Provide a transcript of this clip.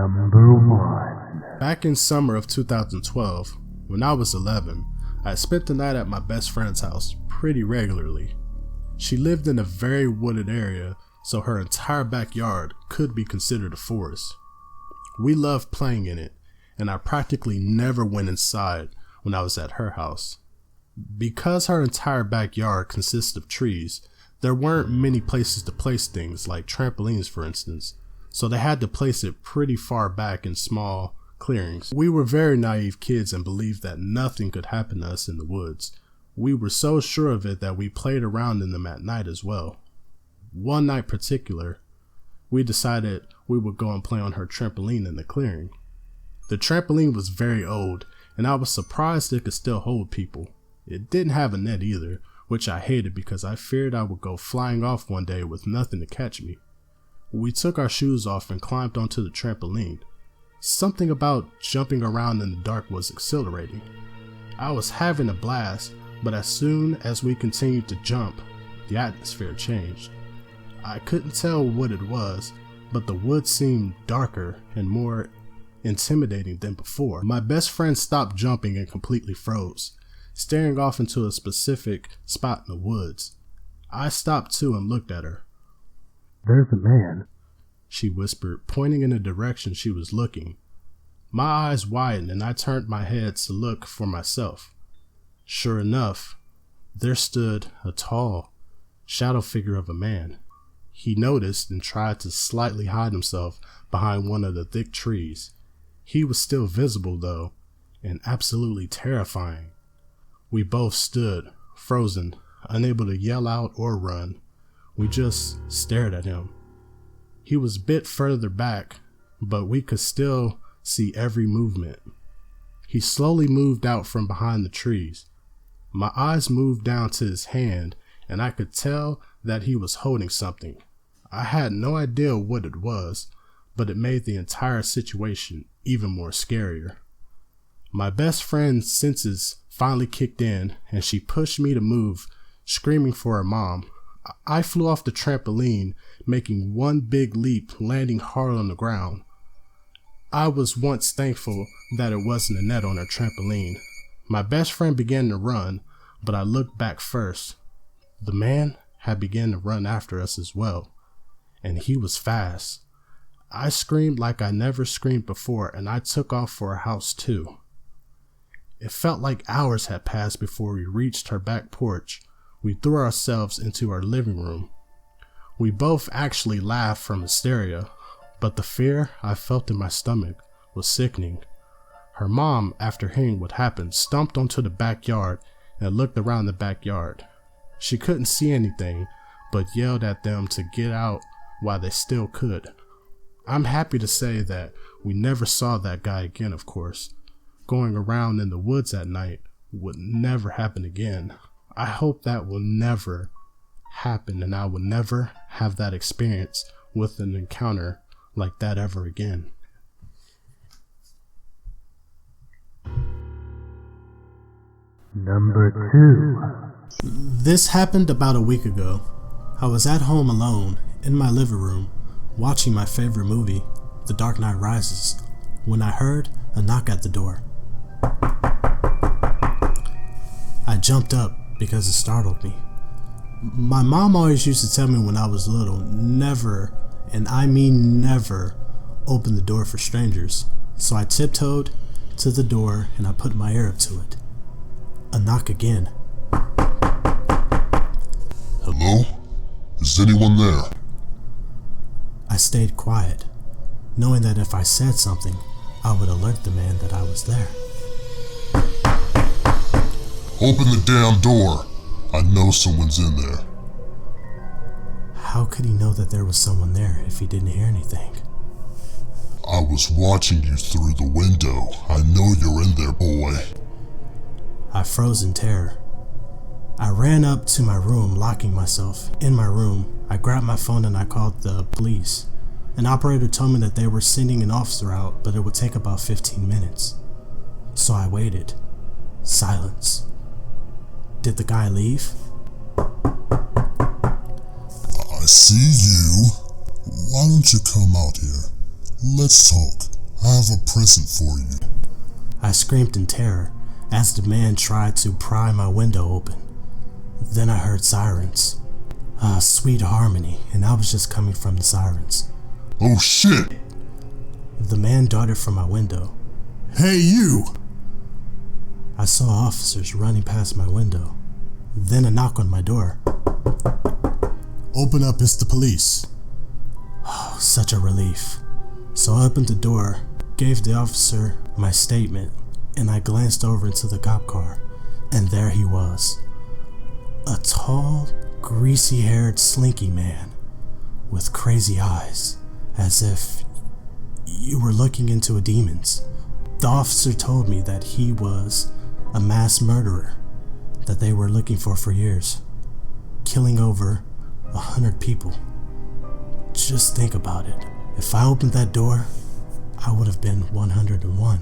Number 1. Back in summer of 2012, when I was 11, I spent the night at my best friend's house pretty regularly. She lived in a very wooded area, so her entire backyard could be considered a forest. We loved playing in it, and I practically never went inside when I was at her house. Because her entire backyard consists of trees, there weren't many places to place things, like trampolines for instance, so they had to place it pretty far back in small clearings. We were very naive kids and believed that nothing could happen to us in the woods. We were so sure of it that we played around in them at night as well. One night particular, we decided we would go and play on her trampoline in the clearing. The trampoline was very old, and I was surprised it could still hold people. It didn't have a net either, which I hated because I feared I would go flying off one day with nothing to catch me. We took our shoes off and climbed onto the trampoline. Something about jumping around in the dark was exhilarating. I was having a blast, but as soon as we continued to jump, the atmosphere changed. I couldn't tell what it was, but the woods seemed darker and more intimidating than before. My best friend stopped jumping and completely froze, staring off into a specific spot in the woods. I stopped too and looked at her. "There's a man," she whispered, pointing in the direction she was looking. My eyes widened and I turned my head to look for myself. Sure enough, there stood a tall, shadow figure of a man. He noticed and tried to slightly hide himself behind one of the thick trees. He was still visible though, and absolutely terrifying. We both stood, frozen, unable to yell out or run. We just stared at him. He was a bit further back, but we could still see every movement. He slowly moved out from behind the trees. My eyes moved down to his hand, and I could tell that he was holding something. I had no idea what it was, but it made the entire situation even more scarier. My best friend's senses finally kicked in, and she pushed me to move, screaming for her mom. I flew off the trampoline, making one big leap, landing hard on the ground. I was once thankful that it wasn't a net on her trampoline. My best friend began to run, but I looked back first. The man had begun to run after us as well, and he was fast. I screamed like I never screamed before, and I took off for her house too. It felt like hours had passed before we reached her back porch. We threw ourselves into our living room. We both actually laughed from hysteria, but the fear I felt in my stomach was sickening. Her mom, after hearing what happened, stomped onto the backyard and looked around the backyard. She couldn't see anything, but yelled at them to get out while they still could. I'm happy to say that we never saw that guy again, of course. Going around in the woods at night would never happen again. I hope that will never happen, and I will never have that experience with an encounter like that ever again. Number 2. This happened about a week ago. I was at home alone in my living room watching my favorite movie, The Dark Knight Rises, when I heard a knock at the door. I jumped up because it startled me. My mom always used to tell me when I was little, never, and I mean never, open the door for strangers. So I tiptoed to the door and I put my ear up to it. A knock again. Hello? Is anyone there? I stayed quiet, knowing that if I said something, I would alert the man that I was there. Open the damn door. I know someone's in there. How could he know that there was someone there if he didn't hear anything? I was watching you through the window. I know you're in there, boy. I froze in terror. I ran up to my room, locking myself in my room. I grabbed my phone and I called the police. An operator told me that they were sending an officer out, but it would take about 15 minutes. So I waited. Silence. Did the guy leave? I see you. Why don't you come out here? Let's talk. I have a present for you. I screamed in terror as the man tried to pry my window open. Then I heard sirens. Sweet harmony, and I was just coming from the sirens. Oh shit! The man darted from my window. Hey you! I saw officers running past my window. Then a knock on my door. Open up, it's the police. Oh, such a relief. So I opened the door, gave the officer my statement, and I glanced over into the cop car, and there he was. A tall, greasy-haired, slinky man with crazy eyes, as if you were looking into a demon's. The officer told me that he was a mass murderer that they were looking for years, killing over 100 people. Just think about it. If I opened that door, I would have been 101.